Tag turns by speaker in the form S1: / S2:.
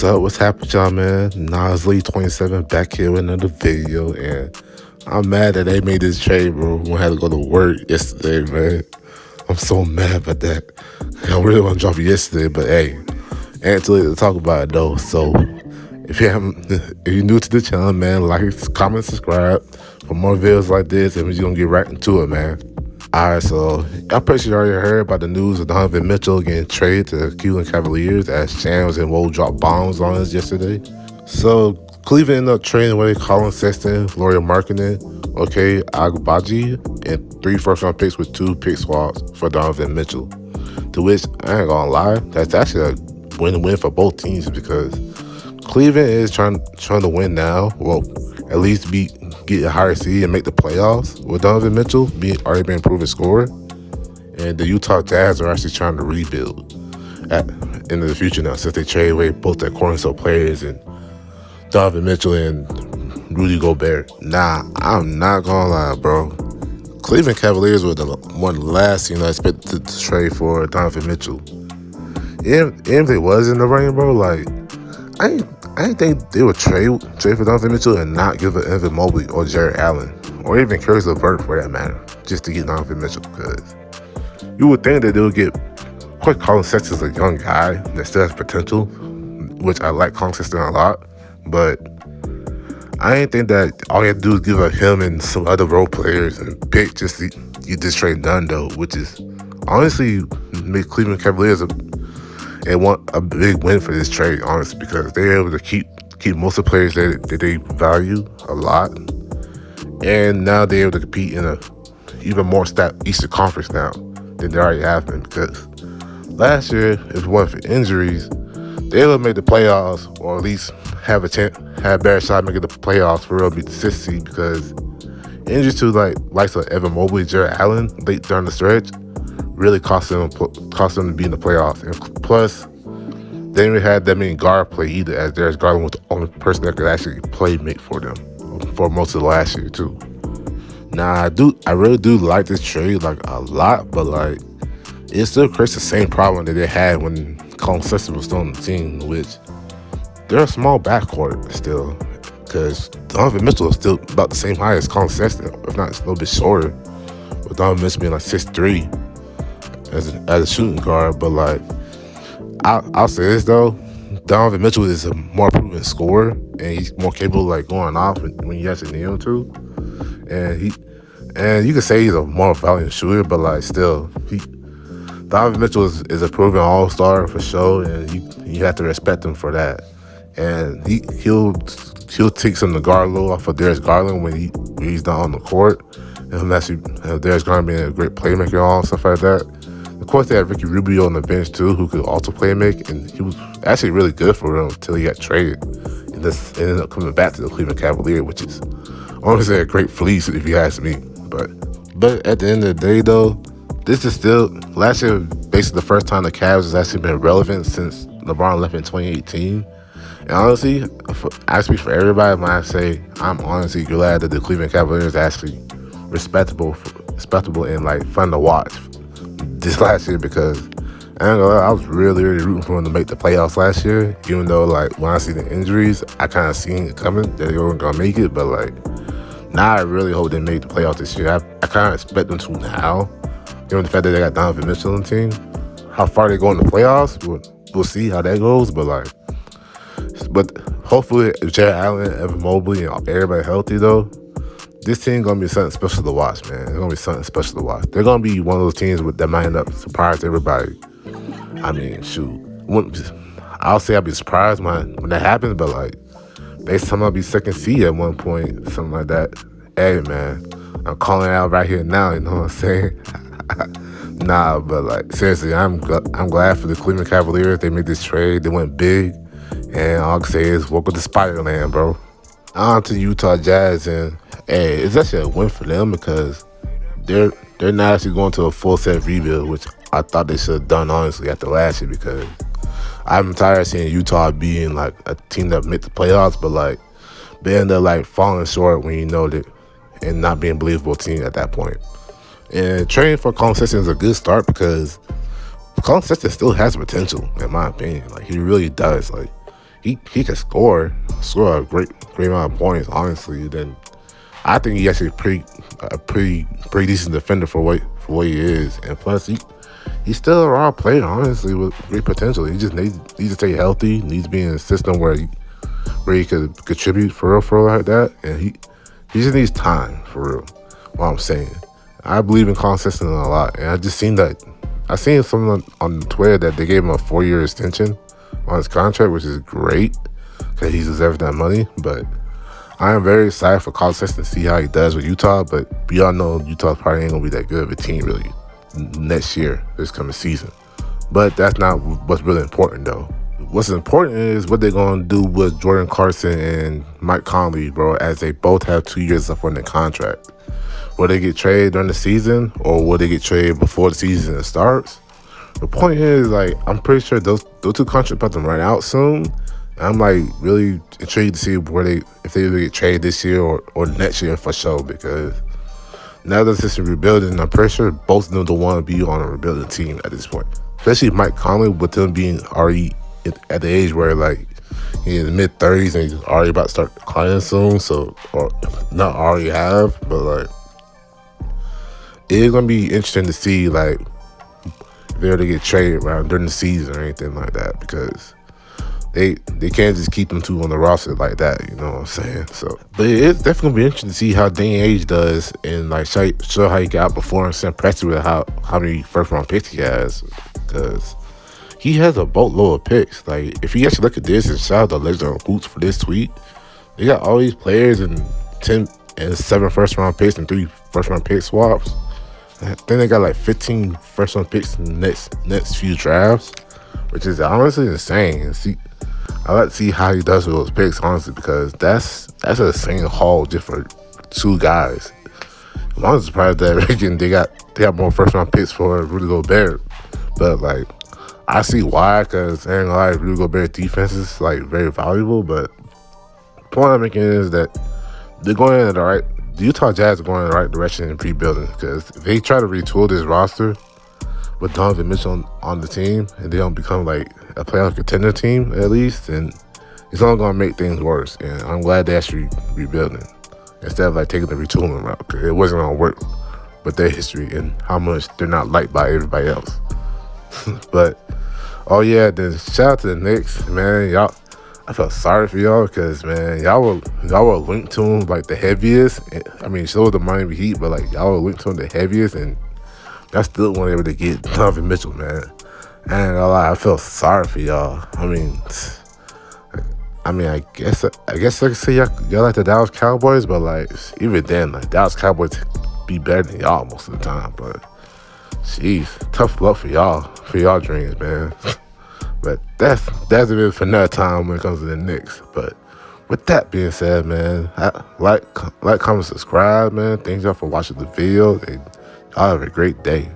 S1: What's up? What's happening, y'all, man? Naslee27 back here with another video, and I'm mad that they made this trade, bro. We had to go to work yesterday, man. I'm so mad about that. I really want to drop it yesterday, but hey, ain't too late to talk about it though. So if you're new to the channel, man, like, comment, subscribe for more videos like this, and we're just gonna get right into it, man. Alright, so I'm pretty sure you already heard about the news of Donovan Mitchell getting traded to the Cleveland Cavaliers as Shams and Woe dropped bombs on us yesterday. So Cleveland ended up trading away Colin Sexton, Lauri Markkanen, Agbaji, and 3 first-round picks with 2 pick swaps for Donovan Mitchell. To which, I ain't gonna lie, that's actually a win-win for both teams because Cleveland is trying to win now. Well, at least get a higher seed and make the playoffs with Donovan Mitchell already been proven scorer. And the Utah Jazz are actually trying to rebuild into the future now since they trade away both their cornerstone players and Donovan Mitchell and Rudy Gobert. Nah, I'm not gonna lie, bro. Cleveland Cavaliers were one of the last teams I expected to trade for Donovan Mitchell. Even if they was in the running, bro, like I ain't think they would trade for Donovan Mitchell and not give it Evan Mobley or Jared Allen or even Caris LeVert for that matter, just to get Donovan Mitchell. Because you would think that they would get. Quite Colin Sexton's a young guy that still has potential, which I like Colin Sexton a lot, but I ain't think that all you have to do is give up him and some other role players and pick just to get this trade done though, which is honestly make Cleveland Cavaliers want a big win for this trade, honestly, because they're able to keep most of the players that they value a lot, and now they're able to compete in a even more stacked Eastern Conference now than they already have been. Because last year, if it wasn't for injuries, they would have made the playoffs, or at least have a better shot at making the playoffs for real, beat the 6th seed, because injuries to likes of Evan Mobley, Jared Allen late during the stretch really cost them to be in the playoffs. And plus, they didn't really have that many guard play either, as Darius Garland was the only person that could actually make for them for most of the last year too. Now I really do like this trade a lot, but it still creates the same problem that they had when Colin Sexton was still on the team, which they're a small backcourt still, because Donovan Mitchell is still about the same height as Colin Sexton, if not a little bit shorter, with Donovan Mitchell being 6'3", as a shooting guard. But I'll say this though, Donovan Mitchell is a more proven scorer, and he's more capable of going off when you actually need him to. And you could say he's a more valiant shooter, but still, Donovan Mitchell is a proven all-star for sure, and you have to respect him for that. And he'll take some of the guard load off of Darius Garland when he's not on the court, and he'll actually have Darius Garland being a great playmaker and all stuff like that. Of course, they have Ricky Rubio on the bench too, who could also play make, and he was actually really good for them until he got traded. And this ended up coming back to the Cleveland Cavaliers, which is honestly a great fleece if you ask me. But at the end of the day, though, this is still last year basically the first time the Cavs has actually been relevant since LeBron left in 2018. And honestly, I speak for everybody when I say I'm honestly glad that the Cleveland Cavaliers are actually respectable and fun to watch this last year, because I ain't gonna lie, I was really rooting for them to make the playoffs last year, even though when I see the injuries, I kind of seen it coming that they weren't gonna make it. But now I really hope they make the playoffs this year. I kind of expect them to now, given the fact that they got Donovan Mitchell on the team. How far they go in the playoffs, we'll see how that goes. But hopefully, if Jared Allen, Evan Mobley, and everybody healthy though, this team gonna be something special to watch, man. It's gonna be something special to watch. They're gonna be one of those teams that might end up surprise everybody. I mean, shoot, I'll say I'll be surprised when that happens, but based on I'll be second seed at one point, something like that. Hey, man, I'm calling it out right here now. You know what I'm saying? Nah, but seriously, I'm glad for the Cleveland Cavaliers. They made this trade. They went big, and all I can say is welcome to Spida-land, bro. On to Utah Jazz, and hey, it's actually a win for them because they're not actually going to a full set rebuild, which I thought they should have done honestly after last year, because I'm tired of seeing Utah being a team that made the playoffs, but they end up falling short when you know that, and not being a believable team at that point. And trading for Colin Sexton is a good start because Colin Sexton still has potential, in my opinion. He really does. he can score a great amount of points. Honestly, then I think he actually a pretty decent defender for what he is, and plus he's still a raw player, honestly, with great potential. He just needs to stay healthy. Needs to be in a system where he could contribute for real like that, and he just needs time for real. What I'm saying, I believe in consistency a lot, and I seen something on Twitter that they gave him a 4-year extension on his contract, which is great because he deserves that money. But I am very excited for College Sexton to see how he does with Utah. But we all know Utah probably ain't gonna be that good of a team really next year, this coming season. But that's not what's really important though. What's important is what they're gonna do with Jordan Clarkson and Mike Conley, bro, as they both have 2 years left on their contract. Will they get traded during the season, or will they get traded before the season starts? The point is, like, I'm pretty sure those two contracts about to run out soon. I'm like really intrigued to see if they get traded this year or next year for sure, because now that this is rebuilding, I'm pretty sure both of them don't want to be on a rebuilding team at this point. Especially Mike Conley, with him being already at the age where like he's in his mid-30s and he's already about to start declining soon. So, or not already have, but like it is gonna be interesting to see like if they're to get traded around during the season or anything like that, because they can't just keep them two on the roster like that, you know what I'm saying? So, but it's definitely gonna be interesting to see how Dane Age does and like show how he got before and send pressure with how many first round picks he has, because he has a boatload of picks. Like if you actually look at this and shout out the Legend of Hoots for this tweet, they got all these players and 10 and 7 first round picks and 3 first round pick swaps. Then they got like 15 first round picks in the next few drafts, which is honestly insane. I like to see how he does with those picks, honestly, because that's an insane haul just for 2 guys. I'm honestly surprised that they got more first round picks for Rudy Gobert, but like I see why, because ain't gonna lie, Rudy Gobert's defense is like very valuable. But the point I'm making is that they're going in the Utah Jazz are going in the right direction in rebuilding, because if they try to retool this roster with Donovan Mitchell on the team and they don't become like a playoff contender team at least, and it's only gonna make things worse. And I'm glad they actually rebuilding instead of like taking the retooling route, because it wasn't gonna work with their history and how much they're not liked by everybody else. But oh yeah, then shout out to the Knicks, man. Y'all, I felt sorry for y'all because man, y'all were linked to them like the heaviest. I mean, so was the Miami Heat, but like y'all were linked to them the heaviest, and y'all still weren't able to get Donovan Mitchell, man. And I felt sorry for y'all. I mean, I guess I could say y'all like the Dallas Cowboys, but like even then, like Dallas Cowboys be better than y'all most of the time. But jeez, tough luck for y'all dreams, man. But that's it for another time when it comes to the Knicks. But with that being said, man, like, comment, subscribe, man. Thanks y'all for watching the video, and y'all have a great day.